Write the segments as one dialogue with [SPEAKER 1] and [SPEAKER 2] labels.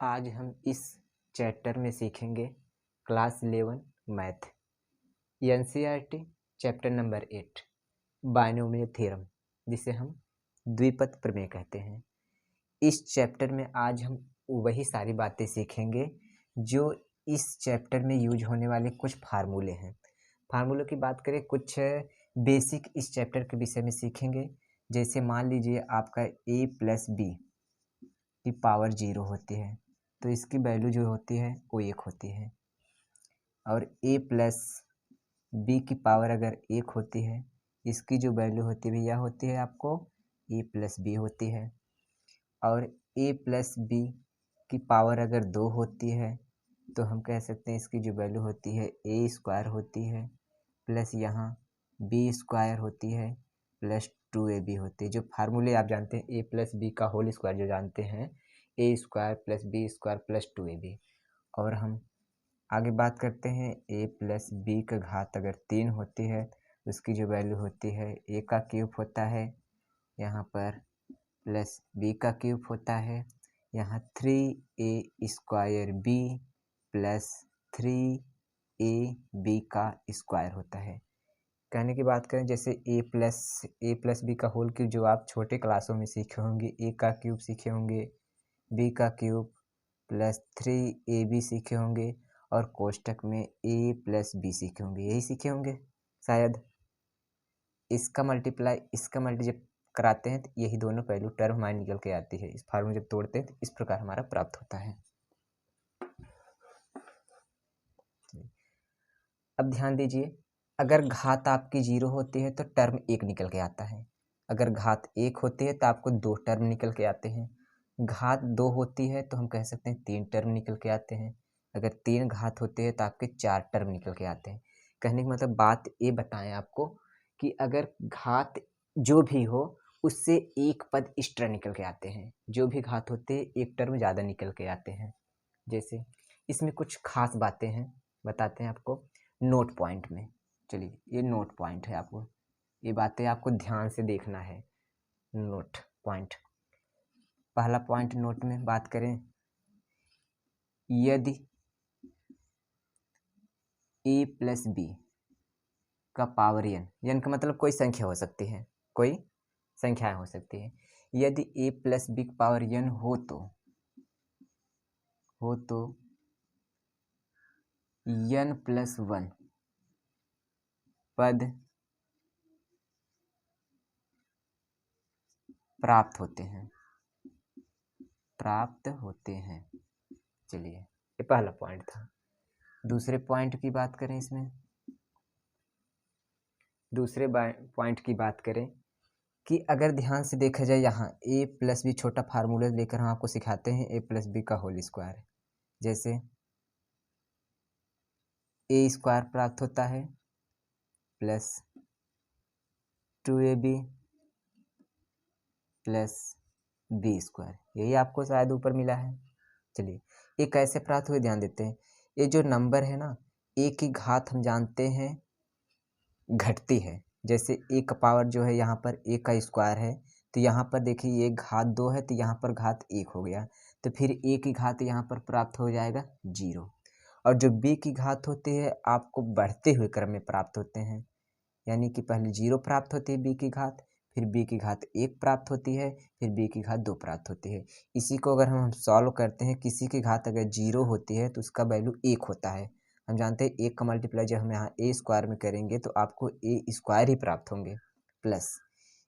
[SPEAKER 1] आज हम इस चैप्टर में सीखेंगे class 11 math NCERT chapter number 8 binomial theorem, जिसे हम द्विपद प्रमेय कहते हैं। इस चैप्टर में आज हम वही सारी बातें सीखेंगे जो इस चैप्टर में यूज होने वाले कुछ फार्मूले हैं। फार्मूलों की बात करें, कुछ बेसिक इस चैप्टर के विषय में सीखेंगे। जैसे मान लीजिए आपका a प्लस बी की पावर 0 होती है तो इसकी वैल्यू जो होती है वो 1 होती है, और a प्लस बी की पावर अगर 1 होती है इसकी जो वैल्यू होती है भैया होती है आपको a प्लस बी होती है। और a प्लस बी की पावर अगर 2 होती है तो हम कह सकते हैं इसकी जो वैल्यू होती है a स्क्वायर होती है प्लस यहाँ b स्क्वायर होती है प्लस 2ab होती है। जो फार्मूले आप जानते हैं a प्लस बी का होल स्क्वायर जो जानते हैं a square plus B square plus 2ab। और हम आगे बात करते हैं a प्लस बी का घात अगर 3 होती है उसकी जो वैल्यू होती है a का क्यूब होता है यहाँ पर प्लस b का क्यूब होता है यहाँ 3a square b plus 3ab का स्क्वायर होता है। कहने की बात करें जैसे a प्लस बी का होल क्यूब जो आप छोटे क्लासों में सीखे होंगे, a का क्यूब सीखे होंगे, b का क्यूब प्लस 3ab सीखे होंगे और कोष्टक में a प्लस बी सीखे होंगे, यही सीखे होंगे शायद। इसका मल्टीप्लाई इसका मल्टी जब कराते हैं तो यही दोनों पहलू टर्म हमारी निकल के आती है। इस फार्मूले जब तोड़ते हैं तो इस प्रकार हमारा प्राप्त होता है। अब ध्यान दीजिए, अगर घात आपकी 0 होती है तो टर्म 1 निकल के आता है। अगर घात 1 होती है तो आपको 2 टर्म निकल के आते हैं। घात 2 होती है तो हम कह सकते हैं 3 टर्म निकल के आते हैं। अगर 3 घात होते हैं तो आपके 4 टर्म निकल के आते हैं। कहने का मतलब बात ये बताएं आपको कि अगर घात जो भी हो उससे एक पद एक्स्ट्रा निकल के आते हैं। जो भी घात होते हैं एक टर्म ज़्यादा निकल के आते हैं। जैसे इसमें कुछ खास बातें हैं, बताते हैं आपको नोट पॉइंट में। चलिए ये नोट पॉइंट है, आपको ये बातें आपको ध्यान से देखना है। नोट पॉइंट, पहला पॉइंट नोट में बात करें, यदि a प्लस बी का पावर n का मतलब कोई संख्या हो सकती है, कोई संख्याएं हो सकती है। यदि a प्लस बी का पावर n हो तो n प्लस 1 पद प्राप्त होते हैं। चलिए ये पहला पॉइंट था। दूसरे पॉइंट की बात करें, इसमें दूसरे पॉइंट की बात करें कि अगर ध्यान से देखा जाए यहाँ a प्लस बी छोटा फार्मूला लेकर हम आपको सिखाते हैं a प्लस बी का होल स्क्वायर। जैसे a स्क्वायर प्राप्त होता है plus 2ab plus B square, यही आपको शायद ऊपर मिला है। चलिए ये कैसे प्राप्त हुए ध्यान देते हैं। ये जो नंबर है ना, a की घात हम जानते हैं घटती है। जैसे a का पावर जो है यहाँ पर a का स्क्वायर है तो यहाँ पर देखिए ये घात 2 है तो यहाँ पर घात 1 हो गया, तो फिर a की घात यहाँ पर प्राप्त हो जाएगा 0। और जो b की घात होती है आपको बढ़ते हुए क्रम में प्राप्त होते हैं, यानी कि पहले 0 प्राप्त होती है b की घात, फिर b की घात 1 प्राप्त होती है, फिर b की घात 2 प्राप्त होती है। इसी को अगर हम सॉल्व करते हैं, किसी की घात अगर 0 होती है तो उसका वैल्यू 1 होता है। हम जानते हैं 1 का मल्टीप्लाई जब हम यहाँ a स्क्वायर में करेंगे तो आपको a स्क्वायर ही प्राप्त होंगे। प्लस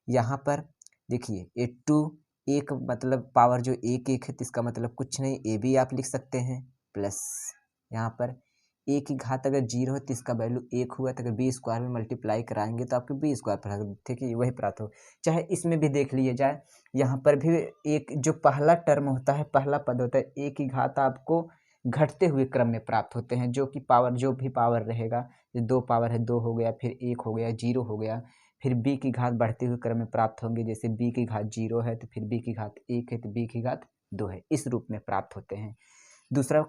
[SPEAKER 1] यहाँ पर देखिए ए 2 एक मतलब पावर जो 1 1 है तो इसका मतलब कुछ नहीं, a भी आप लिख सकते हैं। प्लस यहाँ पर a की घात अगर 0 है तो इसका वैल्यू 1 हुआ, तो अगर b स्क्वायर में मल्टीप्लाई कराएंगे तो आपको b स्क्वायर प्राप्त, ठीक है, वही प्राप्त हो। चाहे इसमें भी देख लिए जाए, यहाँ पर भी एक जो पहला टर्म होता है, पहला पद होता है, a की घात आपको घटते हुए क्रम में प्राप्त होते हैं। जो कि पावर जो भी पावर रहेगा, जो 2 पावर है 2 हो गया, फिर 1 हो गया, 0 हो गया, फिर b की घात बढ़ते हुए क्रम में प्राप्त होंगे। जैसे b की घात 0 है तो फिर b की घात 1 है तो b की घात 2 है, इस रूप में प्राप्त होते हैं। दूसरा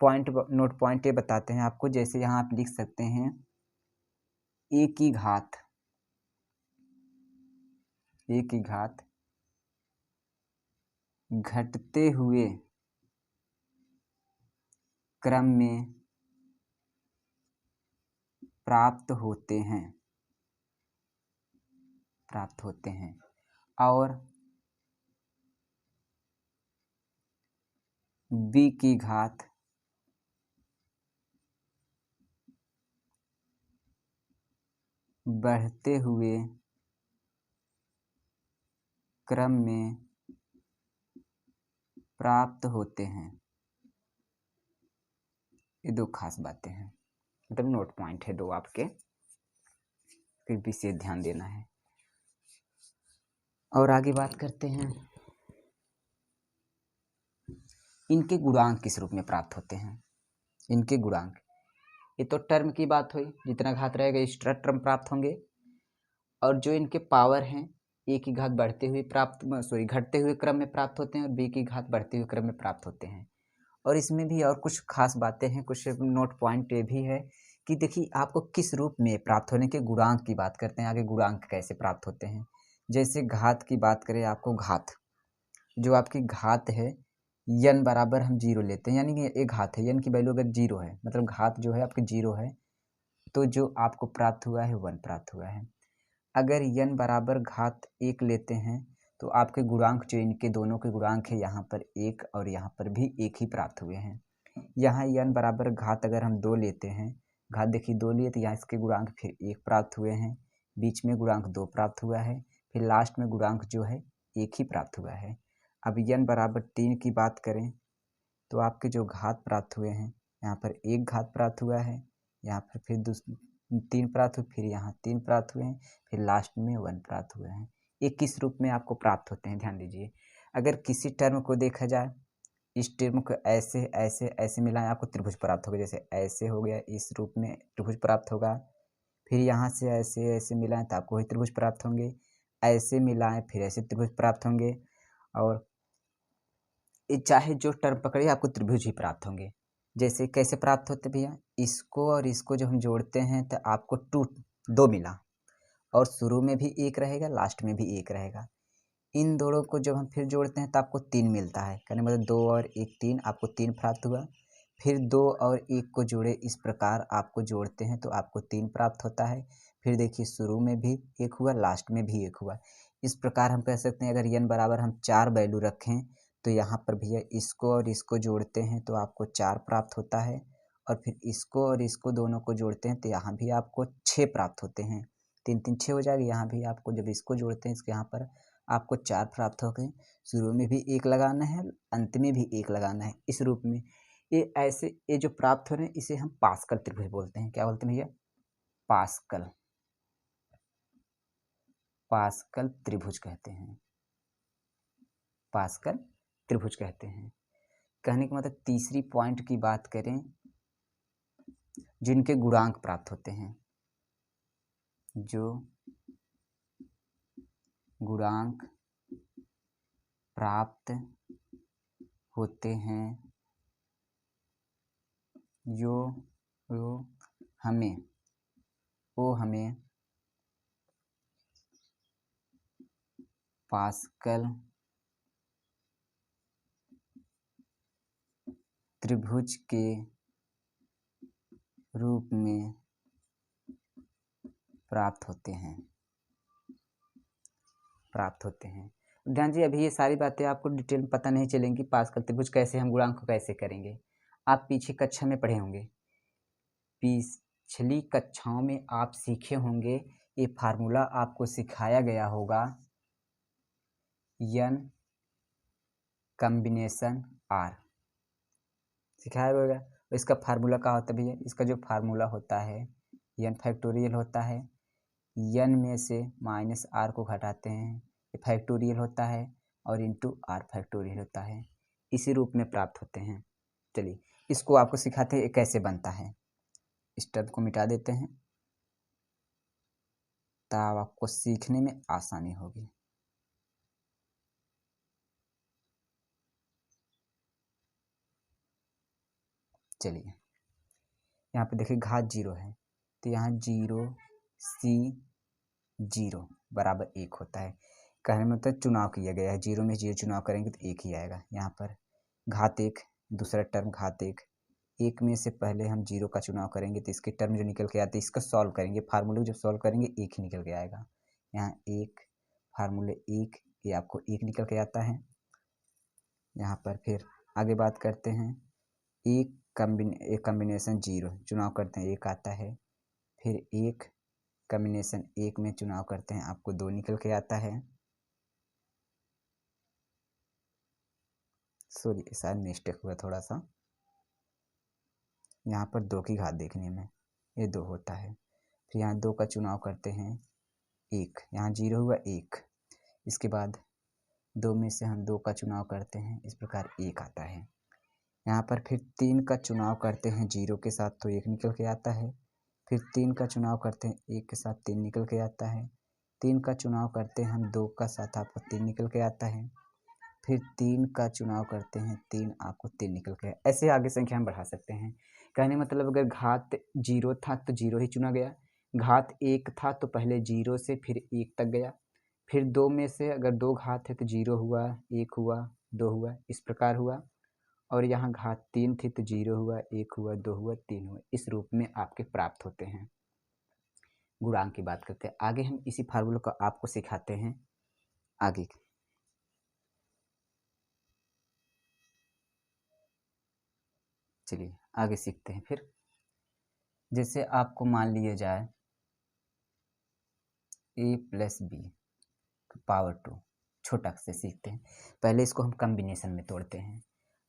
[SPEAKER 1] पॉइंट नोट पॉइंट ये बताते हैं आपको, जैसे यहाँ आप लिख सकते हैं a की घात घटते हुए क्रम में प्राप्त होते हैं और b की घात बढ़ते हुए क्रम में प्राप्त होते हैं। ये दो खास बातें हैं, मतलब नोट पॉइंट है दो आपके, फिर विशेष ध्यान देना है। और आगे बात करते हैं, इनके गुणांक किस रूप में प्राप्त होते हैं। इनके गुणांक, ये तो टर्म की बात हुई, जितना घात रहेगा एक्स्ट्रा टर्म प्राप्त होंगे, और जो इनके पावर हैं ए की घात बढ़ते हुए घटते हुए क्रम में प्राप्त होते हैं और बी की घात बढ़ते हुए क्रम में प्राप्त होते हैं। और इसमें भी और कुछ खास बातें हैं, कुछ नोट पॉइंट ये भी है कि देखिए आपको किस रूप में प्राप्त होने के गुणांक की बात करते हैं। आगे गुणांक कैसे प्राप्त होते हैं, जैसे घात की बात करें, आपको घात, जो आपकी घात है यन बराबर हम 0 लेते हैं, यानी कि एक घात है, यन की वैल्यू अगर 0 है, मतलब घात जो है आपकी 0 है, तो जो आपको प्राप्त हुआ है 1 प्राप्त हुआ है। अगर यन बराबर घात 1 लेते हैं तो आपके गुणांक, जो इनके दोनों के गुणांक है, यहाँ पर 1 और यहाँ पर भी 1 ही प्राप्त हुए हैं। यहाँ यन बराबर घात अगर हम 2 लेते हैं, घात देखिए 2 लिए तो यहाँ इसके गुणांक फिर 1 प्राप्त हुए हैं, बीच में गुणांक 2 प्राप्त हुआ है, फिर लास्ट में गुणांक जो है 1 ही प्राप्त हुआ है। अब यन बराबर 3 की बात करें तो आपके जो घात प्राप्त हुए हैं, यहाँ पर 1 घात प्राप्त हुआ है, यहाँ पर फिर 3 प्राप्त हुए, फिर यहाँ 3 प्राप्त हुए हैं, फिर लास्ट में 1 प्राप्त हुए हैं। ये किस रूप में आपको प्राप्त होते हैं, ध्यान दीजिए। अगर किसी टर्म को देखा जाए, इस टर्म को ऐसे ऐसे ऐसे मिलाएं, आपको त्रिभुज प्राप्त होगा। जैसे ऐसे हो गया, इस रूप में त्रिभुज प्राप्त होगा। फिर यहाँ से ऐसे ऐसे मिलाएं तो आपको वही त्रिभुज प्राप्त होंगे, ऐसे मिलाएं फिर ऐसे त्रिभुज प्राप्त होंगे, और चाहे जो टर्म पकड़िए आपको त्रिभुज ही प्राप्त होंगे। जैसे कैसे प्राप्त होते भैया, इसको और इसको जब हम जोड़ते हैं तो आपको 2 मिला, और शुरू में भी 1 रहेगा, लास्ट में भी 1 रहेगा। इन दोनों को जब हम फिर जोड़ते हैं तो आपको 3 मिलता है, कहने मतलब 2 और 1 3, आपको 3 प्राप्त हुआ। फिर 2 और 1 को जोड़े, इस प्रकार आपको जोड़ते हैं तो आपको 3 प्राप्त होता है। फिर देखिए शुरू में भी 1 हुआ, लास्ट में भी 1 हुआ। इस प्रकार हम कह सकते हैं, अगर यन बराबर हम 4 वैल्यू रखें तो यहाँ पर भैया इसको और इसको जोड़ते हैं तो आपको 4 प्राप्त होता है, और फिर इसको और इसको दोनों को जोड़ते हैं तो यहाँ भी आपको 6 प्राप्त होते हैं। 3 3 6 हो जाएगा। यहाँ भी आपको जब इसको जोड़ते हैं, इसके यहाँ पर आपको 4 प्राप्त हो गए। शुरू में भी 1 लगाना है, अंत में भी 1 लगाना है। इस रूप में ये ऐसे, ये जो प्राप्त हो रहे हैं इसे हम पास्कल त्रिभुज बोलते हैं। क्या बोलते हैं भैया, पास्कल, पास्कल त्रिभुज कहते हैं, पास्कल त्रिभुज कहते हैं। कहने का मतलब तीसरी पॉइंट की बात करें, जिनके गुणांक प्राप्त होते हैं, जो गुणांक प्राप्त होते हैं, वो हमें पास्कल त्रिभुज के रूप में प्राप्त होते हैं। ध्यान जी, अभी ये सारी बातें आपको डिटेल में पता नहीं चलेंगी। पास्कल त्रिभुज कैसे, हम गुणांक को कैसे करेंगे, आप पीछे कक्षा में पढ़े होंगे, पिछली कक्षाओं में आप सीखे होंगे। ये फार्मूला आपको सिखाया गया होगा, यन कॉम्बिनेशन आर सिखाया होगा। इसका फार्मूला क्या होता है भैया, इसका जो फार्मूला होता है यन फैक्टोरियल होता है, यन में से माइनस आर को घटाते हैं, ये फैक्टोरियल होता है, और इंटू आर फैक्टोरियल होता है। इसी रूप में प्राप्त होते हैं। चलिए इसको आपको सिखाते हैं कैसे बनता है। इस टर्म को मिटा देते हैं तब आपको सीखने में आसानी होगी। चलिए यहाँ पे देखिए घात 0 है, तो यहाँ 0 C 0 बराबर 1 होता है। कहने में मतलब चुनाव किया गया है, 0 में 0 चुनाव करेंगे तो 1 ही आएगा। यहाँ पर घात 1, दूसरा टर्म घात 1, एक में से पहले हम जीरो का चुनाव करेंगे तो इसके टर्म जो निकल के आते हैं इसका सॉल्व करेंगे, फार्मूले जब सॉल्व करेंगे एक ही निकल के आएगा। यहाँ एक फार्मूले एक, ये आपको एक निकल के आता है। यहाँ पर फिर आगे बात करते हैं, एक कम्बिनेशन जीरो चुनाव करते हैं एक आता है, फिर एक कम्बिनेशन एक में चुनाव करते हैं आपको दो निकल के आता है। सॉरी शायद मिस्टेक हुआ थोड़ा सा, यहाँ पर दो की घात देखने में ये दो होता है। फिर यहाँ दो का चुनाव करते हैं एक, यहाँ जीरो हुआ एक, इसके बाद दो में से हम दो का चुनाव करते हैं, इस प्रकार एक आता है। यहाँ पर फिर तीन का चुनाव करते हैं जीरो के साथ तो एक निकल के आता है, फिर तीन का चुनाव करते हैं एक के साथ तीन निकल के आता है, तीन का चुनाव करते हैं हम दो का साथ आपको तीन निकल के आता है, फिर तीन का चुनाव करते हैं तीन आपको तीन निकल के। ऐसे आगे संख्या हम बढ़ा सकते हैं। कहने मतलब अगर घात जीरो था तो जीरो ही चुना गया, घात एक था तो पहले जीरो से फिर एक तक गया, फिर दो में से अगर दो घात है तो जीरो हुआ, एक हुआ, दो हुआ, इस प्रकार हुआ। और यहाँ घात तीन थी तो जीरो हुआ, एक हुआ, दो हुआ, तीन हुआ, इस रूप में आपके प्राप्त होते हैं। गुणांक की बात करते हैं, आगे हम इसी फार्मूले को आपको सिखाते हैं आगे। चलिए आगे सीखते हैं। फिर जैसे आपको मान लिया जाए a प्लस बी पावर 2, छोटा से सीखते हैं। पहले इसको हम कम्बिनेशन में तोड़ते हैं।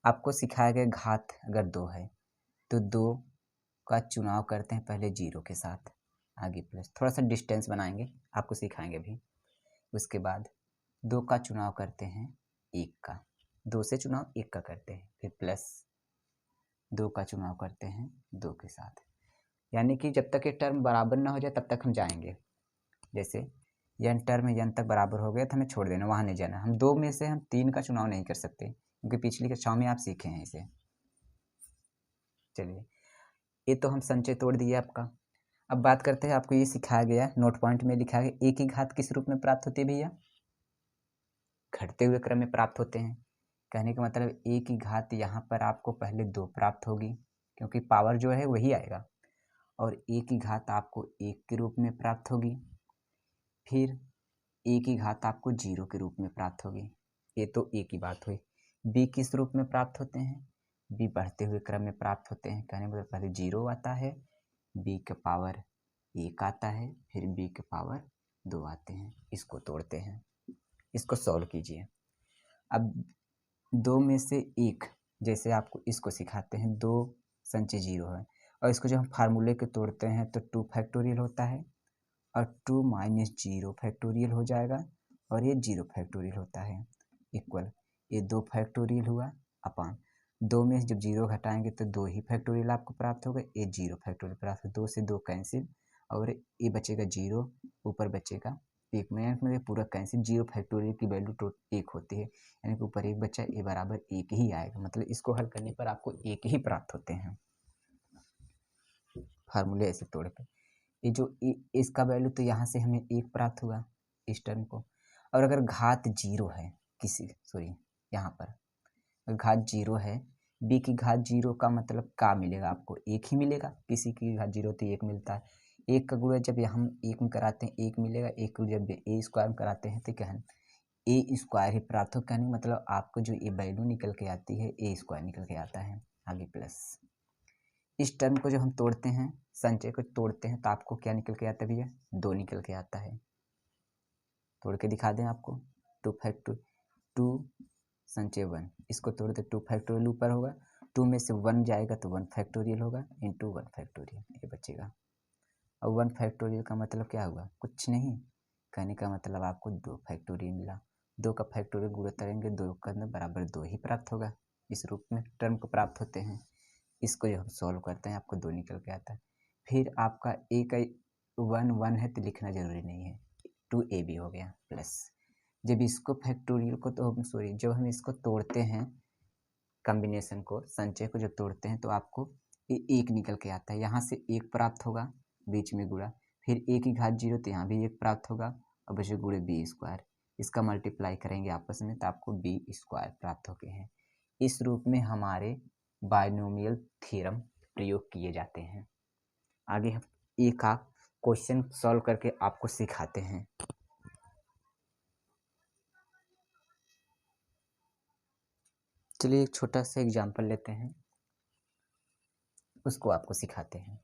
[SPEAKER 1] आपको सिखाया गया घात अगर दो है तो दो का चुनाव करते हैं पहले जीरो के साथ, आगे प्लस, थोड़ा सा डिस्टेंस बनाएंगे, आपको सिखाएंगे अभी। उसके बाद दो का चुनाव करते हैं एक का, दो से चुनाव एक का करते हैं, फिर प्लस दो का चुनाव करते हैं दो के साथ। यानी कि जब तक ये टर्म बराबर ना हो जाए तब तक हम जाएंगे। जैसे यन टर्म यन तक बराबर हो गया तो हमें छोड़ देना, वहाँ नहीं जाना। हम दो में से हम तीन का चुनाव नहीं कर सकते क्योंकि पिछली कक्षाओं में आप सीखे हैं इसे। चलिए ये तो हम संचय तोड़ दिए आपका। अब बात करते हैं, आपको ये सिखाया गया नोट पॉइंट में लिखा है एक ही घात किस रूप में प्राप्त होती है भैया? घटते हुए क्रम में प्राप्त होते हैं। कहने का मतलब एक की घात यहाँ पर आपको पहले दो प्राप्त होगी क्योंकि पावर जो है वही आएगा, और एक की घात आपको एक के रूप में प्राप्त होगी, फिर एक की घात आपको जीरो के रूप में प्राप्त होगी। ये तो एक ही बात हुई। बी किस रूप में प्राप्त होते हैं? बी बढ़ते हुए क्रम में प्राप्त होते हैं। कहने का मतलब पहले जीरो आता है, बी के पावर एक आता है, फिर बी के पावर दो आते हैं। इसको तोड़ते हैं, इसको सॉल्व कीजिए। अब दो में से एक, जैसे आपको इसको सिखाते हैं, दो संचय जीरो है और इसको जब हम फार्मूले के तोड़ते हैं तो 2 फैक्टोरियल होता है और 2 माइनस जीरो फैक्टोरियल हो जाएगा और ये 0 फैक्टोरियल होता है इक्वल, ये 2 फैक्टोरियल हुआ अपान दो में जब जीरो घटाएंगे तो 2 ही फैक्टोरियल आपको प्राप्त होगा, ये 0 फैक्टोरियल प्राप्त होगा। 2 से 2 कैंसिल और ये बचेगा जीरो, ऊपर बचेगा एक में पूरा कैंसिल। 0 फैक्टोरियल की वैल्यू तो एक होती है, यानी कि ऊपर एक बच्चा ए बराबर एक ही आएगा। मतलब इसको हल करने पर आपको एक ही प्राप्त होते हैं फार्मूले ऐसे तोड़ के। ये जो इसका वैल्यू तो यहाँ से हमें एक प्राप्त हुआ इस टर्म को। और अगर घात जीरो है किसी, सॉरी यहाँ पर घात जीरो है, बी की घात जीरो का मतलब का मिलेगा आपको? एक ही मिलेगा। किसी की घात जीरो तो एक मिलता है, एक का गुणा जब हम एक में कराते हैं एक मिलेगा, एक को जब ए स्क्वायर में कराते हैं तो क्या है ए स्क्वायर ही प्राप्त हो। कहने मतलब आपको जो ये वैल्यू निकल के आती है ए स्क्वायर निकल के आता है। आगे प्लस इस टर्म को जब हम तोड़ते हैं, संचय को तोड़ते हैं तो आपको क्या निकल के आता है भैया? दो निकल के आता है। तोड़ के दिखा दें आपको, 2 फैक्टोरियल 2 संचय 1, इसको तोड़ दे 2 फैक्टोरियल ऊपर होगा, 2 में से 1 जाएगा तो 1 फैक्टोरियल होगा इंटू 1 फैक्टोरियल, ये बचेगा। और 1 फैक्टोरियल का मतलब क्या हुआ? कुछ नहीं। कहने का मतलब आपको 2 फैक्टोरियल मिला। 2 का फैक्टोरियल गुणा करेंगे 2 का बराबर 2 ही प्राप्त होगा। इस रूप में टर्म को प्राप्त होते हैं। इसको जब हम सॉल्व करते हैं आपको 2 निकल के आता है। फिर आपका ए का 1 है तो लिखना जरूरी नहीं है, 2ab हो गया प्लस। जब इसको फैक्टोरियल को तो हम सॉरी जब हम इसको तोड़ते हैं कॉम्बिनेशन को, संचय को जब तोड़ते हैं तो आपको ये एक निकल के आता है। यहाँ से एक प्राप्त होगा, बीच में गुणा, फिर ए की घात जीरो तो यहाँ भी एक प्राप्त होगा और बचे गुणे बी स्क्वायर। इसका मल्टीप्लाई करेंगे आपस में तो आपको बी स्क्वायर प्राप्त होते हैं। इस रूप में हमारे बायनोमियल थ्योरम प्रयोग किए जाते हैं। आगे हम एक का क्वेश्चन सॉल्व करके आपको सिखाते हैं। चलिए एक छोटा सा एग्जांपल लेते हैं, उसको आपको सिखाते हैं।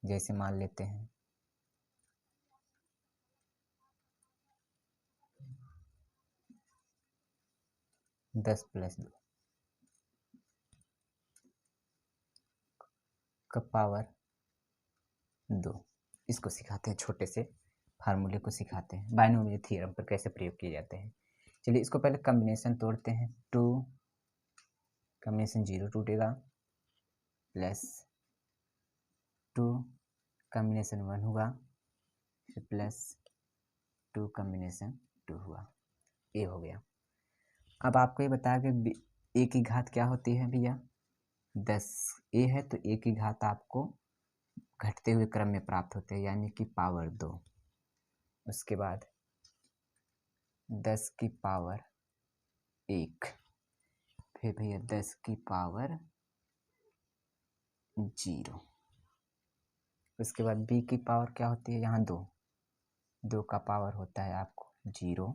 [SPEAKER 1] जैसे मान लेते हैं 10 + 2 का पावर 2। इसको सिखाते हैं, छोटे से फार्मूले को सिखाते हैं, बायनोमियल थ्योरम पर कैसे प्रयोग किए जाते हैं। चलिए इसको पहले कॉम्बिनेशन तोड़ते हैं। 2 कॉम्बिनेशन 0 टूटेगा, प्लस 2 कॉम्बिनेशन 1 हुआ, फिर प्लस 2 कॉम्बिनेशन 2 हुआ। ए हो गया। अब आपको ये बताया कि ए की घात क्या होती है भैया, 10। ए है तो ए की घात आपको घटते हुए क्रम में प्राप्त होते हैं, यानी कि पावर 2। उसके बाद 10 की पावर 1, फिर भैया 10 की पावर 0। उसके बाद बी की पावर क्या होती है, यहाँ 2 का पावर होता है आपको 0,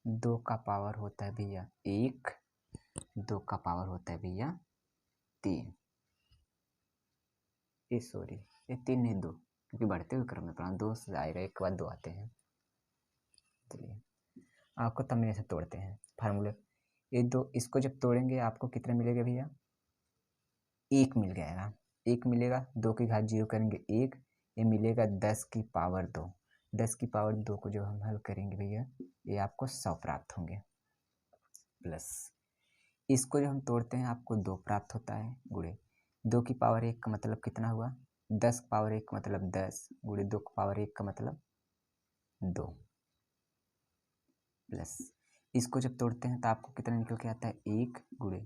[SPEAKER 1] 2 का पावर होता है भैया 1, 2 का पावर होता है भैया 3। ये सॉरी, ये 3 नहीं 2, क्योंकि बढ़ते हुए क्रम में प्राण 2 से आएगा, एक के बाद 2 आते हैं। चलिए आपको कॉम्बिनेशन तोड़ते हैं फार्मूले। ये 2 इसको जब तोड़ेंगे आपको कितना मिलेगा भैया, 1 मिल जाएगा। 1 मिलेगा, 2 की घात 0 करेंगे 1, ये मिलेगा 10 की पावर 2। 10 की पावर 2 को जब हम हल करेंगे भैया, ये आपको 100 प्राप्त होंगे। प्लस इसको जब हम तोड़ते हैं आपको 2 प्राप्त होता है, गुणे 2 की पावर 1 का मतलब कितना हुआ, 10 पावर 1 का मतलब 10, गुणे 2 की पावर 1 का मतलब 2। प्लस इसको जब तोड़ते हैं तो आपको कितना निकल के आता है, 1, गुणे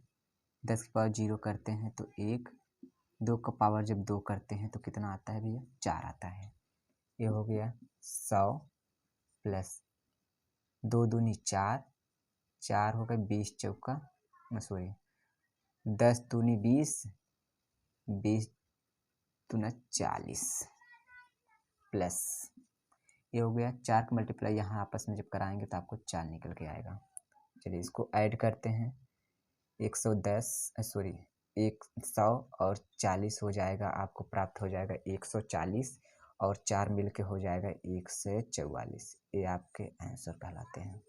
[SPEAKER 1] 10 की पावर 0 करते हैं तो 1, 2 का पावर जब 2 करते हैं तो कितना आता है भैया, 4 आता है। ये हो गया 100 प्लस 2 दूनी 4, 4 हो गए 20 चौका सॉरी 10 दूनी 20, 20 दूना 40, प्लस ये हो गया 4 का मल्टीप्लाई यहाँ आपस में जब कराएंगे तो आपको 4 निकल के आएगा। चलिए इसको ऐड करते हैं, 110 सॉरी 100 और 40 हो जाएगा, आपको प्राप्त हो जाएगा 140 और 4 मिल के हो जाएगा 144। ये आपके आंसर कहलाते हैं।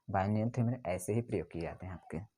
[SPEAKER 1] बायनोमियल थ्योरम ऐसे ही प्रयोग किए जाते हैं आपके।